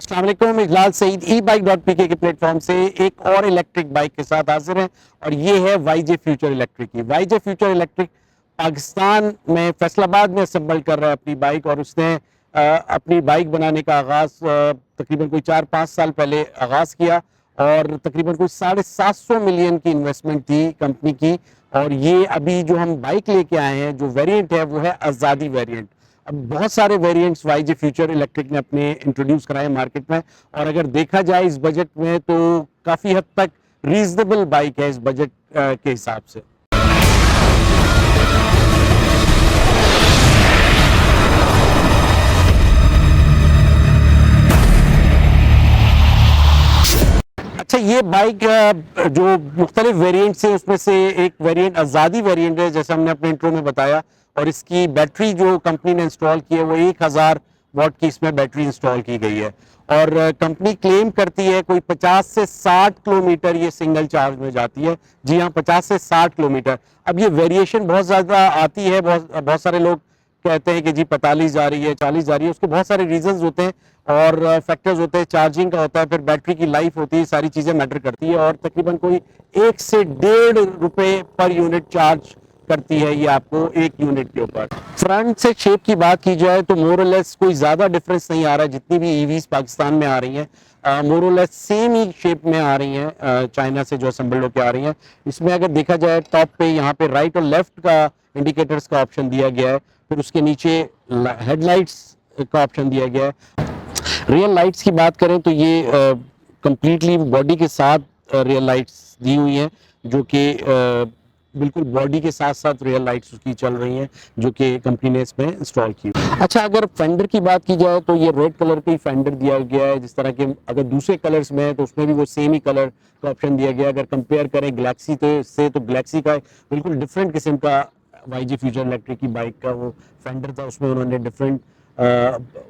अस्सलाम वालेकुम, इजलाल सईद e-bike.pk के प्लेटफॉर्म से एक और इलेक्ट्रिक बाइक के साथ हाजिर हैं और ये है YJ फ्यूचर इलेक्ट्रिक की। YJ फ्यूचर इलेक्ट्रिक पाकिस्तान में फैसलाबाद में असेंबल कर रहा है अपनी बाइक और उसने अपनी बाइक बनाने का आगाज तकरीबन कोई 4-5 साल पहले आगाज किया और तकरीबन कोई 750 मिलियन की इन्वेस्टमेंट थी कंपनी की। और ये अभी जो हम बाइक लेके आए हैं जो वेरिएंट है वो है आज़ादी वेरिएंट। अब बहुत सारे वेरिएंट्स YJ फ्यूचर इलेक्ट्रिक ने अपने इंट्रोड्यूस कराए मार्केट में और अगर देखा जाए इस बजट में तो काफ़ी हद तक रीजनेबल बाइक है इस बजट के हिसाब से। अच्छा, ये बाइक जो मुख्तलिफ वेरिएंट्स है उसमें से एक वेरिएंट आज़ादी वेरिएंट है जैसे हमने अपने इंट्रो में बताया। और इसकी बैटरी जो कंपनी ने इंस्टॉल की है वो 1000 वॉट की इसमें बैटरी इंस्टॉल की गई है और कंपनी क्लेम करती है कोई 50 से 60 किलोमीटर ये सिंगल चार्ज में जाती है। जी हाँ, 50 से 60 किलोमीटर। अब ये वेरिएशन बहुत ज़्यादा आती है, बहुत सारे लोग कहते हैं कि जी 45 जा रही है, 40 जा रही है। उसके बहुत सारे रीजंस होते हैं और फैक्टर्स होते हैं, चार्जिंग का होता है, फिर बैटरी की लाइफ होती है, सारी चीज़ें मैटर करती है और तकरीबन कोई 1 से 1.5 रुपए पर यूनिट चार्ज करती है ये आपको एक यूनिट के ऊपर। फ्रंट से शेप की बात की जाए तो मोरलेस कोई ज़्यादा डिफरेंस नहीं आ रहा है। जितनी भी ईवीज पाकिस्तान में आ रही हैं मोरलेस सेम ही शेप में आ रही हैं, चाइना से जो असेंबल्ड होकर आ रही हैं। इसमें अगर देखा जाए टॉप पे यहाँ पे राइट और लेफ्ट का इंडिकेटर्स का ऑप्शन दिया गया है, फिर उसके नीचे हेडलाइट्स का ऑप्शन दिया गया है। रियल लाइट्स की बात करें तो ये कंप्लीटली बॉडी के साथ रियल लाइट्स दी हुई हैं जो कि बिल्कुल बॉडी के साथ साथ रियल लाइट्स उसकी चल रही हैं जो कि कंपनी ने इसमें इंस्टॉल की। अच्छा, अगर फेंडर की बात की जाए तो ये रेड कलर का ही फेंडर दिया गया है। जिस तरह के अगर दूसरे कलर्स में है तो उसमें भी वो सेम ही कलर का ऑप्शन दिया गया है। अगर कंपेयर करें गैलेक्सी तो गैलेक्सी का बिल्कुल डिफरेंट किस्म का YJ फ्यूचर इलेक्ट्रिक की बाइक का वो फेंडर था, उसमें उन्होंने डिफरेंट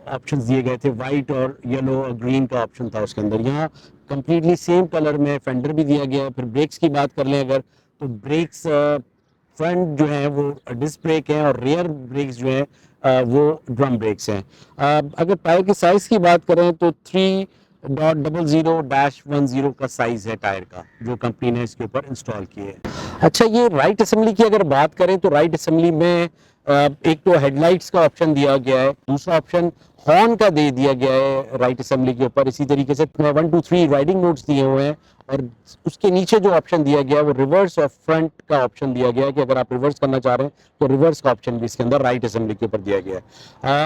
ऑप्शंस दिए गए थे, वाइट और येलो और ग्रीन का ऑप्शन था उसके अंदर। यहाँ कंप्लीटली सेम कलर में फेंडर भी दिया गया है। फिर ब्रेक्स की बात कर लें अगर तो ब्रेक्स फ्रंट जो है वो डिस्क ब्रेक है और रियर ब्रेक्स जो है वो ड्रम ब्रेक्स हैं। अगर टायर की साइज की बात करें तो 3.00-10 का साइज है टायर का जो कंपनी ने इसके ऊपर इंस्टॉल किए है। अच्छा, ये राइट असेंबली की अगर बात करें तो राइट असेंबली में एक तो हेडलाइट्स का ऑप्शन दिया गया है, दूसरा ऑप्शन हॉर्न का दे दिया गया है राइट असेंबली के ऊपर। इसी तरीके से 1, 2, 3 राइडिंग मोड्स दिए हुए हैं और उसके नीचे जो ऑप्शन दिया गया है वो रिवर्स और फ्रंट का ऑप्शन दिया गया है कि अगर आप रिवर्स करना चाह रहे हैं तो रिवर्स का ऑप्शन भी इसके अंदर राइट असेंबली के ऊपर दिया गया है।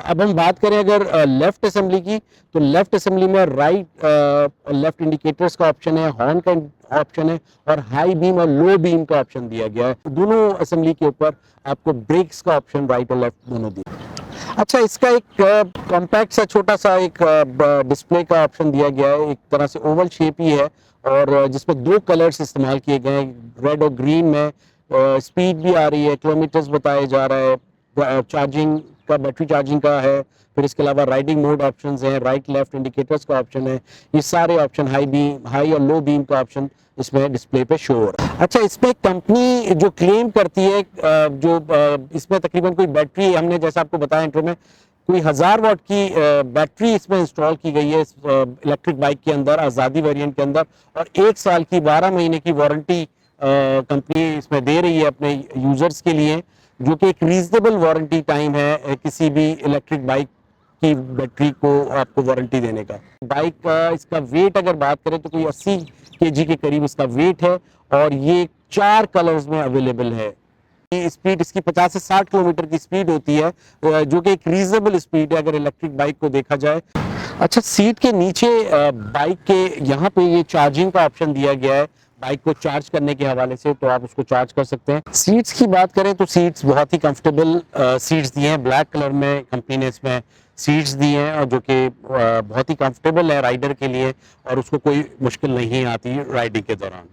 अब हम बात करें अगर लेफ्ट असेंबली की तो लेफ्ट असेंबली में राइट और लेफ्ट इंडिकेटर्स का ऑप्शन है, हॉर्न का ऑप्शन है और हाई बीम और लो बीम का ऑप्शन दिया गया है। दोनों असेंबली के ऊपर आपको ब्रेक्स का ऑप्शन राइट और लेफ्ट दोनों दिए। अच्छा, इसका एक कॉम्पैक्ट सा छोटा सा एक डिस्प्ले का ऑप्शन दिया गया है, एक तरह से ओवल शेप ही है और जिसमें 2 कलर्स इस्तेमाल किए गए हैं, रेड और ग्रीन में। स्पीड भी आ रही है, किलोमीटर्स बताया जा रहा है, चार्जिंग का बैटरी चार्जिंग का है, फिर इसके अलावा राइडिंग मोड ऑप्शंस हैं, राइट लेफ्ट इंडिकेटर्स का ऑप्शन है। ये सारे ऑप्शन हाई और लो बीम का ऑप्शन इसमें डिस्प्ले पे शो हो रहा है। अच्छा, इसमें कंपनी जो क्लेम करती है इसमें तकरीबन कोई बैटरी, हमने जैसा आपको बताया इंट्रो में, कोई 1000 वॉट की बैटरी इसमें इंस्टॉल की गई है इस इलेक्ट्रिक बाइक के अंदर, आज़ादी वेरिएंट के अंदर। और 1 साल की 12 महीने की वारंटी कंपनी इसमें दे रही है अपने यूजर्स के लिए, जो कि एक रीजनेबल वारंटी टाइम है किसी भी इलेक्ट्रिक बाइक की बैटरी को आपको वारंटी देने का। बाइक का इसका वेट अगर बात करें तो कोई 80 kg के करीब इसका वेट है और ये 4 कलर्स में अवेलेबल है। स्पीड इसकी 50 से 60 किलोमीटर की स्पीड होती है जो कि एक रीजनेबल स्पीड है अगर इलेक्ट्रिक बाइक को देखा जाए। अच्छा, सीट के नीचे बाइक के यहाँ पे ये चार्जिंग का ऑप्शन दिया गया है बाइक को चार्ज करने के हवाले से, तो आप उसको चार्ज कर सकते हैं। सीट्स की बात करें तो सीट्स बहुत ही कंफर्टेबल सीट्स दी हैं, ब्लैक कलर में कंपनी ने इसमें सीट्स दी हैं और जो कि बहुत ही कंफर्टेबल है राइडर के लिए और उसको कोई मुश्किल नहीं आती राइडिंग के दौरान।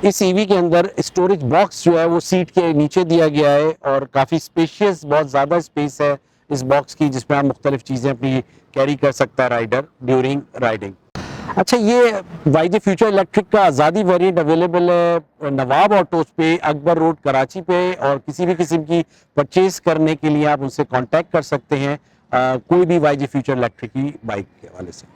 इस ईवी के अंदर स्टोरेज बॉक्स जो है वो सीट के नीचे दिया गया है और काफ़ी स्पेशियस, बहुत ज़्यादा स्पेस है इस बॉक्स की जिसमें आप मुख्तलिफ चीज़ें अपनी कैरी कर सकता है राइडर ड्यूरिंग राइडिंग। अच्छा, ये YJ फ्यूचर इलेक्ट्रिक का आज़ादी वेरिएंट अवेलेबल है नवाब ऑटोज पे, अकबर रोड कराची पे, और किसी भी किस्म की परचेज करने के लिए आप उनसे कांटेक्ट कर सकते हैं। कोई भी YG फ्यूचर इलेक्ट्रिक की बाइक के हवाले से।